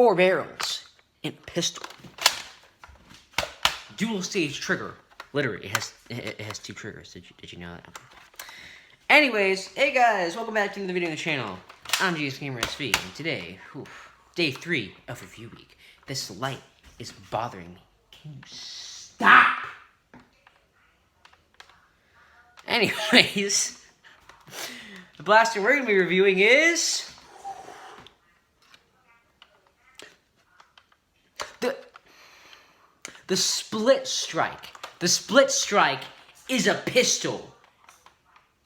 4 barrels in a pistol. Dual stage trigger. Literally, it has 2 triggers. Did you know that? Anyways, hey guys, welcome back to another video on the channel. I'm GS Gamer SV, and today, day 3 of review week. This light is bothering me. Can you stop? Anyways, the blaster we're gonna be reviewing is the Splitstrike. The Splitstrike is a pistol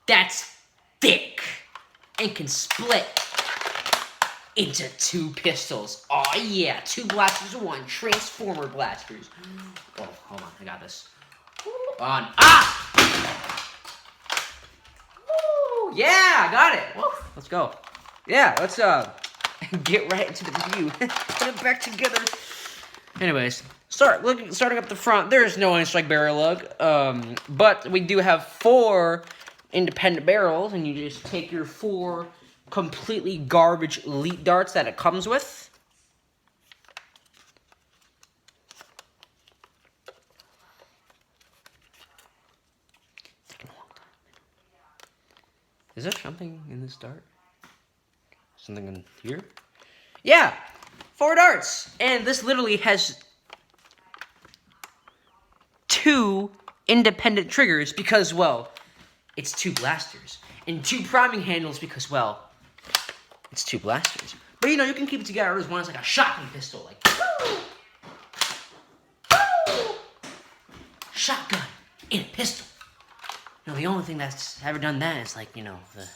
that's thick and can split into 2 pistols. Oh yeah, 2 blasters in 1. Transformer blasters. Oh, hold on, I got this. On. Ah! Woo! Yeah, I got it. Woo. Let's go. Yeah, let's get right into the review. Put it back together. Anyways, starting up the front. There is no N-strike barrel lug, but we do have 4 independent barrels, and you just take your 4 completely garbage elite darts that it comes with. Is there something in this dart? Something in here? Yeah! 4 darts! And this literally has 2 independent triggers because, well, it's 2 blasters. And 2 priming handles because, well, it's 2 blasters. But, you know, you can keep it together as one as like a shotgun pistol. Like, woo! Woo! Shotgun in a pistol. You know, the only thing that's ever done that is, like, you know, the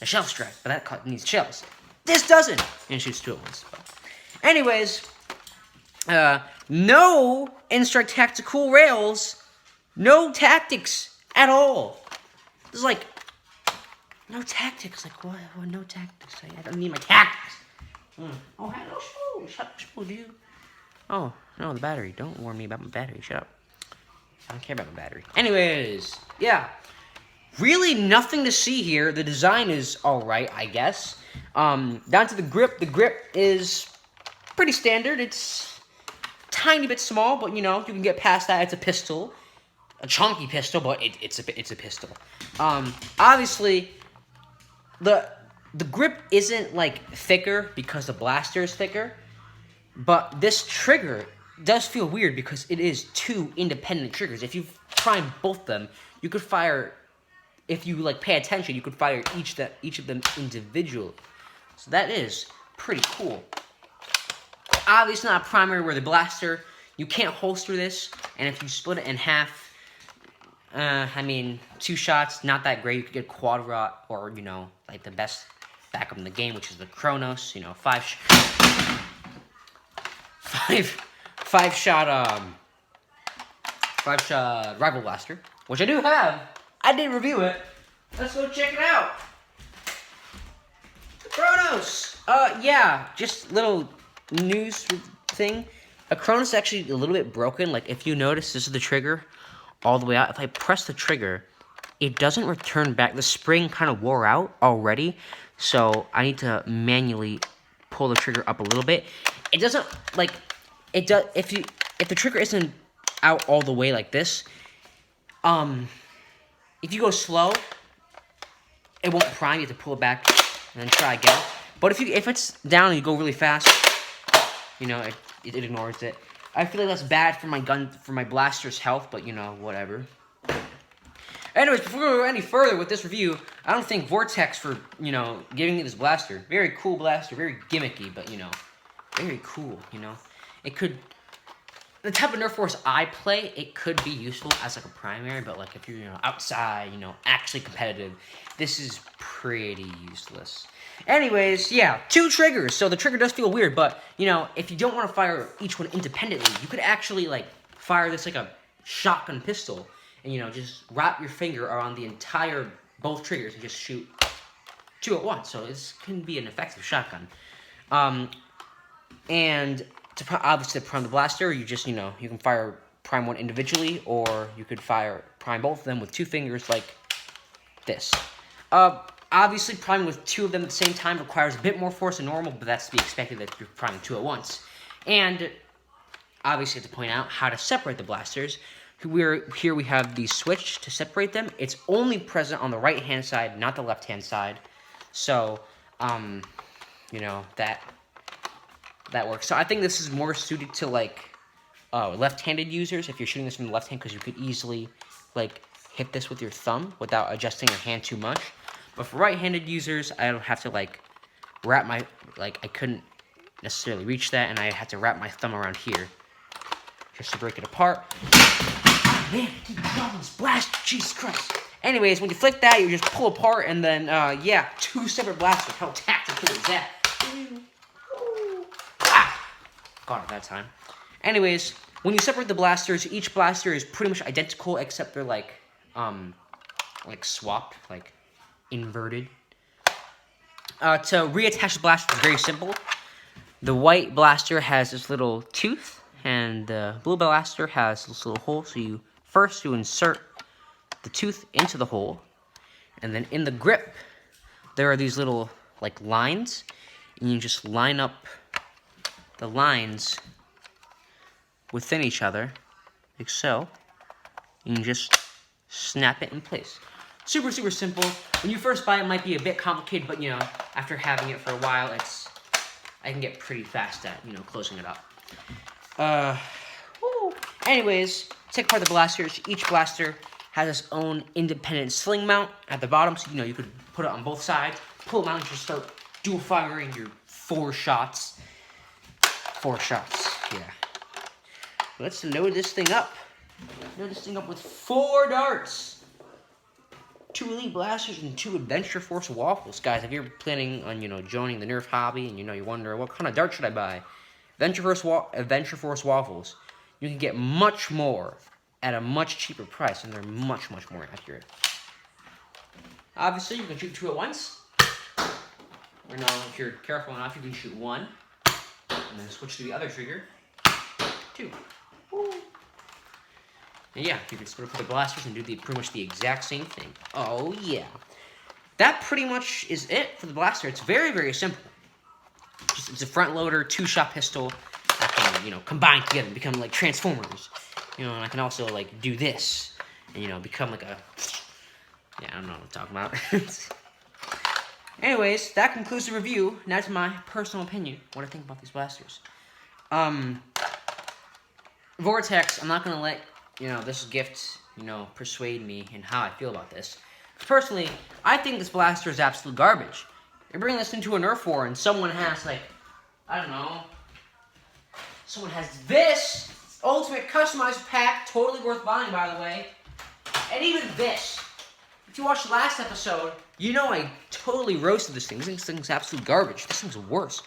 shell strike. But that needs shells. This doesn't! And it shoots 2 at once. But anyways, no N-strike tactical rails. No tactics at all. There's like no tactics. Like what? No tactics. I don't need my tactics. Oh, hello, shut up, dude. Oh no, the battery. Don't warn me about my battery. Shut up. I don't care about my battery. Anyways, yeah. Really nothing to see here. The design is alright, I guess. Down to the grip. The grip is pretty standard. It's a tiny bit small, but you know, you can get past that. It's a pistol. A chunky pistol, but it's a pistol. Obviously, the grip isn't like thicker because the blaster is thicker, but this trigger does feel weird because it is 2 independent triggers. If you prime both them, you could fire. If you like pay attention, you could fire each of them individually. So that is pretty cool. Obviously, not a primary where the blaster. You can't holster this, and if you split it in half. I mean, 2 shots, not that great. You could get quad rot, or, you know, like the best backup in the game, which is the Kronos, you know, 5 shot rifle blaster, which I do have. I did review it. Let's go check it out. Kronos. Yeah, just little news thing. A Kronos is actually a little bit broken. Like, if you notice, this is the trigger. All the way out. If I press the trigger, it doesn't return back. The spring kind of wore out already, so I need to manually pull the trigger up a little bit. It doesn't like it does if the trigger isn't out all the way like this. If you go slow, it won't prime. You have to pull it back and then try again. But if it's down and you go really fast, you know it ignores it. I feel like that's bad for my blaster's health, but, you know, whatever. Anyways, before we go any further with this review, I don't think Vortex for, you know, giving me this blaster. Very cool blaster, very gimmicky, but, you know, very cool, you know. It could, the type of Nerf Force I play, it could be useful as, like, a primary, but, like, if you're, you know, outside, you know, actually competitive, this is pretty useless. Anyways, yeah, 2 triggers, so the trigger does feel weird, but, you know, if you don't want to fire each one independently, you could actually, like, fire this like a shotgun pistol, and, you know, just wrap your finger around the entire, both triggers, and just shoot 2 at once, so this can be an effective shotgun. And to obviously prime the blaster, you just, you know, you can fire prime one individually, or you could prime both of them with 2 fingers like this. Obviously, priming with 2 of them at the same time requires a bit more force than normal, but that's to be expected that you're priming 2 at once. And obviously, I have to point out how to separate the blasters. Here we have the switch to separate them. It's only present on the right-hand side, not the left-hand side. So, you know, that works. So I think this is more suited to, like, left-handed users, if you're shooting this from the left hand, because you could easily, like, hit this with your thumb without adjusting your hand too much. But for right-handed users, I don't have to, like, wrap my, like, I couldn't necessarily reach that, and I had to wrap my thumb around here just to break it apart. Oh, man, I keep dropping this blast, Jesus Christ. Anyways, when you flick that, you just pull apart, and then, yeah, 2 separate blasters. How tactical is that? Got it that time. Anyways, when you separate the blasters, each blaster is pretty much identical, except they're, like swapped, like, inverted. To reattach the blaster is very simple. The white blaster has this little tooth, and the blue blaster has this little hole. So you insert the tooth into the hole, and then in the grip, there are these little, like, lines, and you just line up the lines within each other, like so. And you just snap it in place. Super, super simple. When you first buy it, it might be a bit complicated, but, you know, after having it for a while, I can get pretty fast at, you know, closing it up. Anyways, take apart the blasters. Each blaster has its own independent sling mount at the bottom, so, you know, you could put it on both sides, pull them out, and just start dual firing your 4 shots. 4 shots, yeah. Let's load this thing up. Load this thing up with 4 darts. 2 Elite Blasters and 2 Adventure Force Waffles. Guys, if you're planning on, you know, joining the Nerf hobby and, you know, you wonder, what kind of dart should I buy? Adventure Force Waffles. You can get much more at a much cheaper price, and they're much, much more accurate. Obviously, you can shoot 2 at once. Or no, if you're careful enough, you can shoot 1. And then switch to the other trigger. 2. Woo. And yeah, you can split up the blasters and do pretty much the exact same thing. Oh yeah. That pretty much is it for the blaster. It's very, very simple. It's a front loader, 2-shot pistol that can, you know, combine together and become like Transformers. You know, and I can also, like, do this and, you know, become like a... Yeah, I don't know what I'm talking about. Anyways, that concludes the review. Now to my personal opinion, what I think about these blasters. Vortex, I'm not going to let, you know, this gift, you know, persuade me in how I feel about this. Personally, I think this blaster is absolute garbage. You're bringing this into a Nerf war, and someone has, like, I don't know, someone has this Ultimate Customized Pack, totally worth buying, by the way, and even this. If you watched the last episode, you know I totally roasted this thing. This thing's absolute garbage. This thing's worse.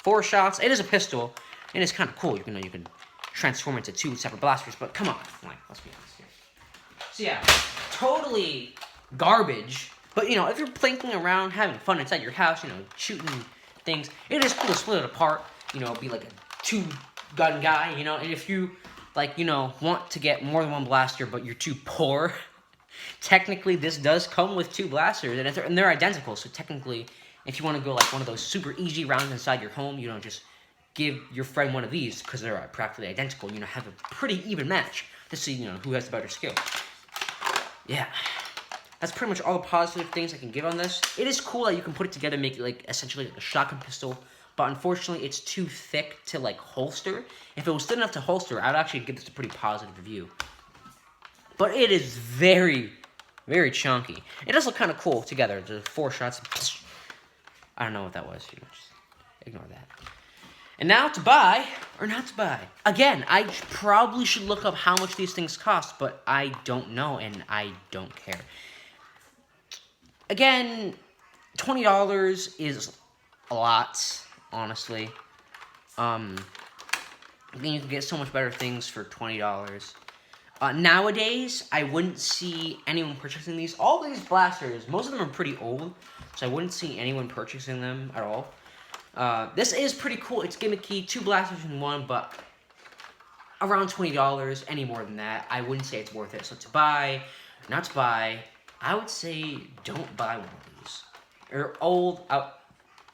4 shots. It is a pistol, and it's kind of cool. You can transform into 2 separate blasters, but come on, like, let's be honest here. So yeah, totally garbage. But, you know, if you're plinking around, having fun inside your house, you know, shooting things, it is cool to split it apart. You know, be like a 2-gun guy. You know, and if you, like, you know, want to get more than 1 blaster, but you're too poor. Technically, this does come with 2 blasters, and they're identical. So technically, if you want to go like one of those super easy rounds inside your home, you know, just give your friend one of these because they're practically identical. You know, have a pretty even match to see, you know, who has the better skill. Yeah, that's pretty much all the positive things I can give on this. It is cool that you can put it together and make it like essentially like a shotgun pistol, but unfortunately, it's too thick to like holster. If it was thin enough to holster, I'd actually give this a pretty positive review. But it is very, very chunky. It does look kind of cool together. The 4 shots. I don't know what that was. You know, just ignore that. And now to buy, or not to buy. Again, I probably should look up how much these things cost, but I don't know, and I don't care. Again, $20 is a lot, honestly. I think you can get so much better things for $20. Nowadays, I wouldn't see anyone purchasing these. All these blasters, most of them are pretty old, so I wouldn't see anyone purchasing them at all. This is pretty cool. It's gimmicky, 2 blasters in 1, but around $20. Any more than that, I wouldn't say it's worth it. So to buy, not to buy, I would say don't buy one of these. or old,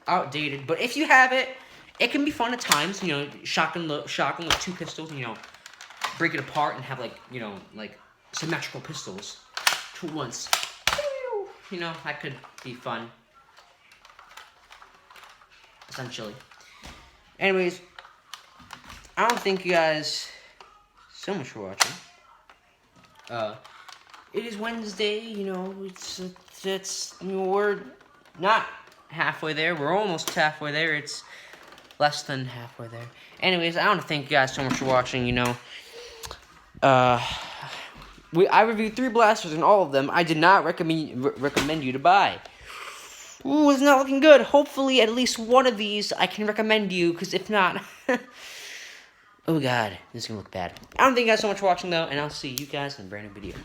outdated. But if you have it, it can be fun at times. You know, shotgun with 2 pistols. You know, break it apart and have like symmetrical pistols, 2 at once. You know, that could be fun. Essentially. Anyways, I don't thank you guys so much for watching. It is Wednesday, you know, we're not halfway there. We're almost halfway there. It's less than halfway there. Anyways, I want to thank you guys so much for watching, you know. I reviewed 3 blasters, and all of them I did not recommend you to buy. Ooh, it's not looking good. Hopefully, at least one of these I can recommend you, because if not... oh, God, this is going to look bad. I don't thank you guys so much for watching, though, and I'll see you guys in a brand new video.